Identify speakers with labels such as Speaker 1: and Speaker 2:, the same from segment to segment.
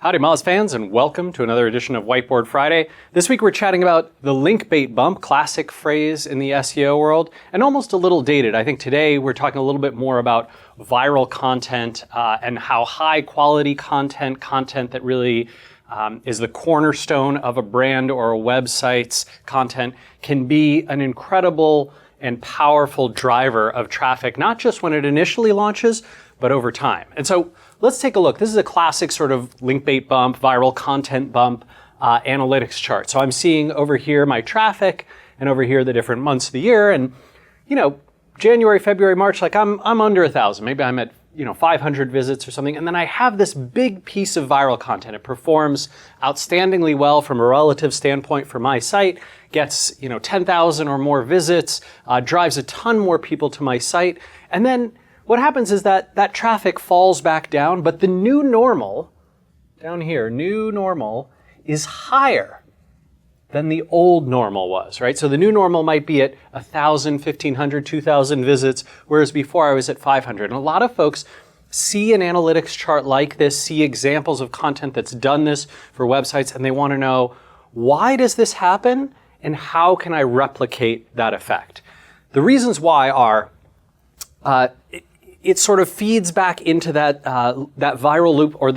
Speaker 1: Howdy Moz fans, and welcome to another edition of Whiteboard Friday. This week we're chatting about the linkbait bump, classic phrase in the SEO world, and almost a little dated. I think today we're talking a little bit more about viral content and how high quality content that really is the cornerstone of a brand or a website's content can be an incredible and powerful driver of traffic, not just when it initially launches, but over time. And so let's take a look. This is a classic sort of linkbait bump, viral content bump analytics chart. So I'm seeing over here my traffic and over here the different months of the year. And, you know, January, February, March, like I'm under 1,000. Maybe I'm at, 500 visits or something. And then I have this big piece of viral content. It performs outstandingly well from a relative standpoint for my site, gets, 10,000 or more visits, drives a ton more people to my site. And then what happens is that traffic falls back down, but the new normal, down here, new normal is higher than the old normal was, right? So the new normal might be at 1,000, 1,500, 2,000 visits, whereas before I was at 500. And a lot of folks see an analytics chart like this, see examples of content that's done this for websites, and they want to know, why does this happen, and how can I replicate that effect? The reasons why are, it sort of feeds back into that viral loop, or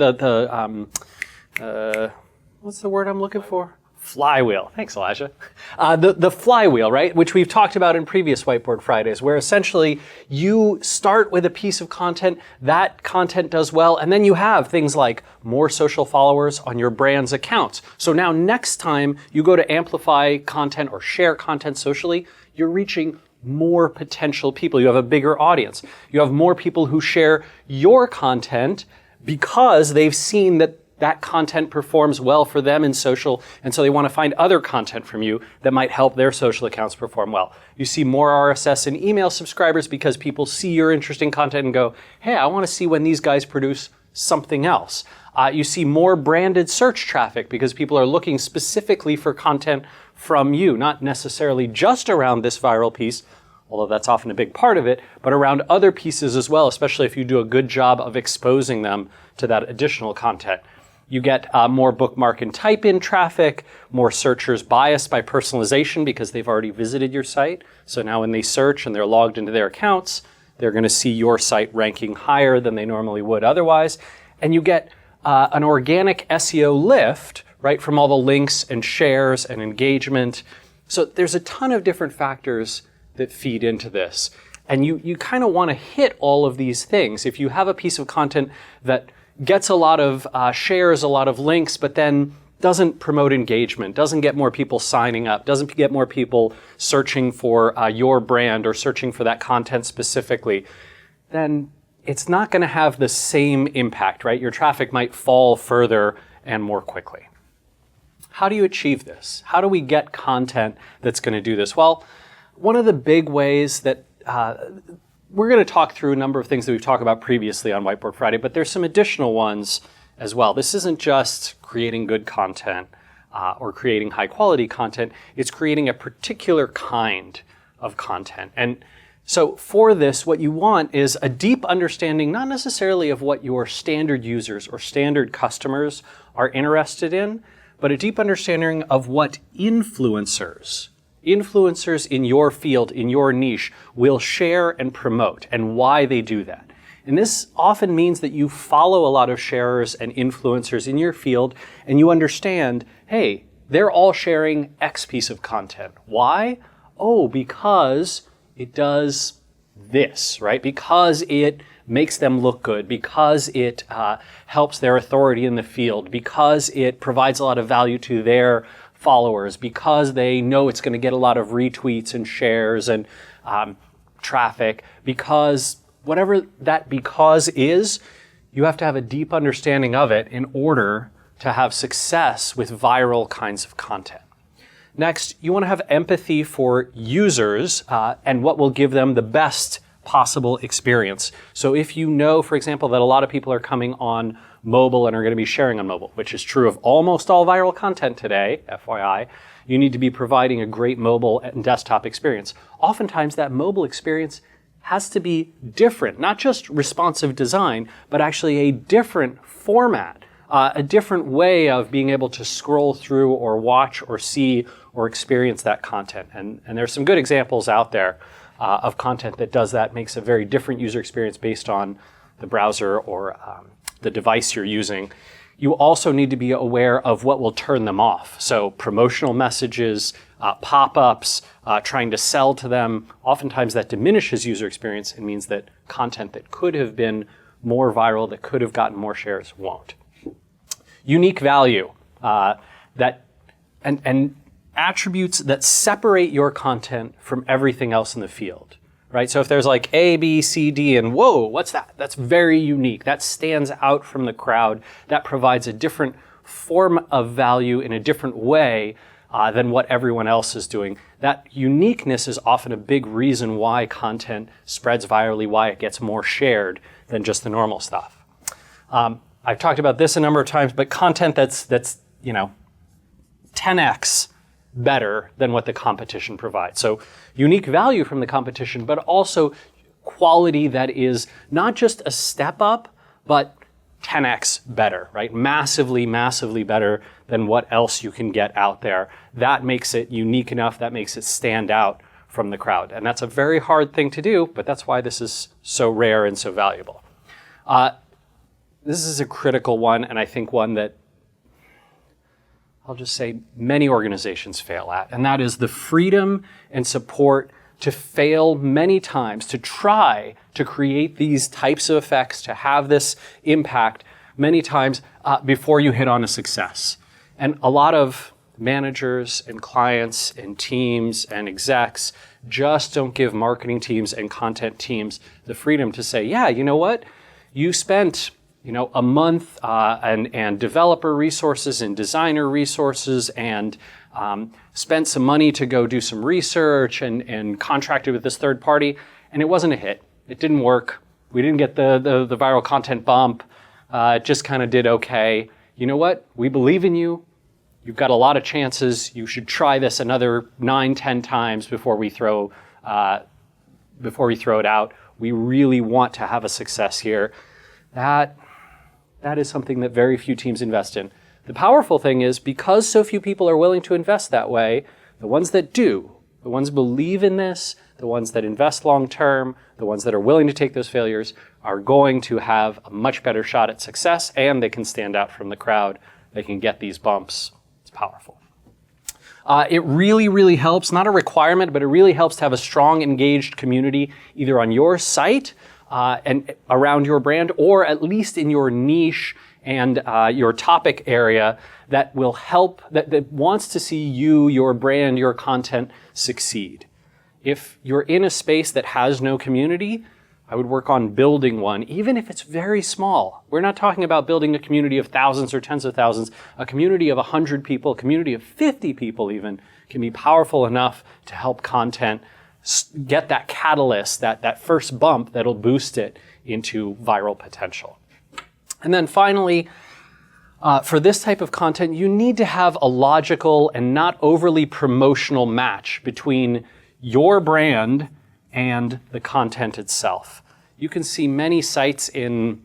Speaker 1: what's the word I'm looking for? Flywheel. Thanks, Elijah. The flywheel, right? Which we've talked about in previous Whiteboard Fridays, where essentially you start with a piece of content, that content does well, and then you have things like more social followers on your brand's accounts. So now next time you go to amplify content or share content socially, you're reaching more potential people. You have a bigger audience. You have more people who share your content because they've seen that content performs well for them in social, and so they want to find other content from you that might help their social accounts perform well. You see more RSS and email subscribers because people see your interesting content and go, hey, I want to see when these guys produce something else. You see more branded search traffic because people are looking specifically for content from you, not necessarily just around this viral piece, although that's often a big part of it, but around other pieces as well, especially if you do a good job of exposing them to that additional content. You get more bookmark and type in traffic, more searchers biased by personalization because they've already visited your site. So now when they search and they're logged into their accounts, they're going to see your site ranking higher than they normally would otherwise. And you get an organic SEO lift, right, from all the links and shares and engagement. So there's a ton of different factors that feed into this. And you kind of want to hit all of these things. If you have a piece of content that gets a lot of shares, a lot of links, but then doesn't promote engagement, doesn't get more people signing up, doesn't get more people searching for your brand or searching for that content specifically, then it's not going to have the same impact, right? Your traffic might fall further and more quickly. How do you achieve this? How do we get content that's going to do this? Well, one of the big ways that we're going to talk through a number of things that we've talked about previously on Whiteboard Friday, but there's some additional ones as well. This isn't just creating good content or creating high quality content. It's creating a particular kind of content. And so for this, what you want is a deep understanding, not necessarily of what your standard users or standard customers are interested in, but a deep understanding of what influencers in your field, in your niche, will share and promote, and why they do that. And this often means that you follow a lot of sharers and influencers in your field, and you understand, hey, they're all sharing X piece of content. Why? Oh, because it does this, right? Because it makes them look good, because it helps their authority in the field, because it provides a lot of value to their followers, because they know it's going to get a lot of retweets and shares and traffic, because whatever that because is, you have to have a deep understanding of it in order to have success with viral kinds of content. Next, you want to have empathy for users and what will give them the best possible experience. So if you know, for example, that a lot of people are coming on mobile and are going to be sharing on mobile, which is true of almost all viral content today, FYI, you need to be providing a great mobile and desktop experience. Oftentimes that mobile experience has to be different, not just responsive design, but actually a different format a different way of being able to scroll through or watch or see or experience that content. And there's some good examples out there of content that does that, makes a very different user experience based on the browser or the device you're using. You also need to be aware of what will turn them off. So promotional messages, pop-ups, trying to sell to them, oftentimes that diminishes user experience and means that content that could have been more viral, that could have gotten more shares, won't. Unique value, and attributes that separate your content from everything else in the field. Right? So if there's like A, B, C, D, and whoa, what's that? That's very unique. That stands out from the crowd. That provides a different form of value in a different way than what everyone else is doing. That uniqueness is often a big reason why content spreads virally, why it gets more shared than just the normal stuff. I've talked about this a number of times, but content that's 10x better than what the competition provides. So unique value from the competition, but also quality that is not just a step up, but 10x better, right? Massively, massively better than what else you can get out there. That makes it unique enough, that makes it stand out from the crowd. And that's a very hard thing to do, but that's why this is so rare and so valuable. This is a critical one, and I think one that I'll just say many organizations fail at, and that is the freedom and support to fail many times, to try to create these types of effects, to have this impact many times before you hit on a success. And a lot of managers and clients and teams and execs just don't give marketing teams and content teams the freedom to say, yeah, you know what? You spent a month and developer resources and designer resources and spent some money to go do some research and contracted with this third party, and it wasn't a hit. It didn't work. We didn't get the viral content bump. It just kind of did okay. You know what? We believe in you. You've got a lot of chances. You should try this another 9-10 times before we throw it out. We really want to have a success here. That is something that very few teams invest in. The powerful thing is, because so few people are willing to invest that way, the ones that do, the ones who believe in this, the ones that invest long term, the ones that are willing to take those failures, are going to have a much better shot at success, and they can stand out from the crowd. They can get these bumps. It's powerful. It really, really helps, not a requirement, but it really helps to have a strong, engaged community, either on your site and around your brand, or at least in your niche and your topic area that will help, that wants to see you, your brand, your content succeed. If you're in a space that has no community, I would work on building one, even if it's very small. We're not talking about building a community of thousands or tens of thousands. A community of 100 people, a community of 50 people even, can be powerful enough to help content get that catalyst, that first bump that'll boost it into viral potential. And then finally, for this type of content, you need to have a logical and not overly promotional match between your brand and the content itself. You can see many sites in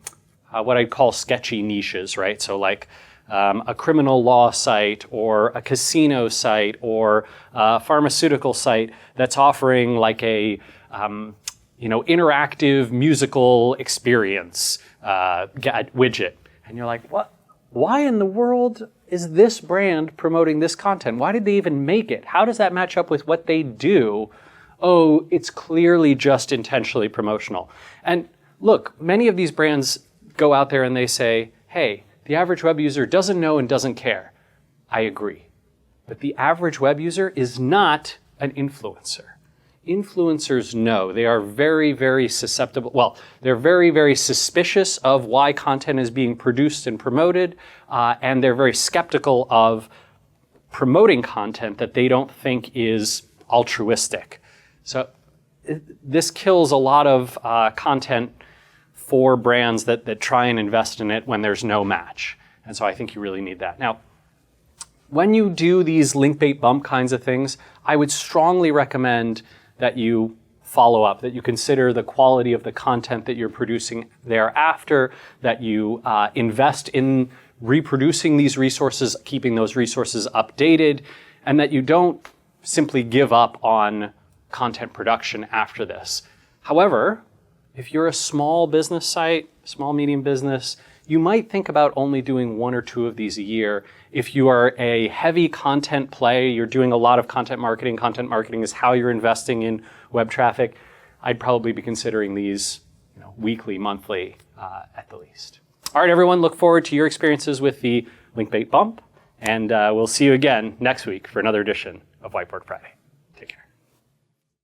Speaker 1: what I'd call sketchy niches, right? So like a criminal law site or a casino site or a pharmaceutical site that's offering like a interactive musical experience widget. And you're like, what? Why in the world is this brand promoting this content? Why did they even make it? How does that match up with what they do? Oh, it's clearly just intentionally promotional. And look, many of these brands go out there and they say, hey, the average web user doesn't know and doesn't care. I agree. But the average web user is not an influencer. Influencers know. They are very, very susceptible. Well, they're very, very suspicious of why content is being produced and promoted, and they're very skeptical of promoting content that they don't think is altruistic. So this kills a lot of content for brands that try and invest in it when there's no match. And so I think you really need that. Now, when you do these Linkbait bump kinds of things, I would strongly recommend that you follow up, that you consider the quality of the content that you're producing thereafter, that you invest in reproducing these resources, keeping those resources updated, and that you don't simply give up on content production after this. However, if you're a small business site, small, medium business, you might think about only doing 1 or 2 of these a year. If you are a heavy content play, you're doing a lot of content marketing is how you're investing in web traffic, I'd probably be considering these weekly, monthly at the least. All right, everyone, look forward to your experiences with the Linkbait bump, and we'll see you again next week for another edition of Whiteboard Friday.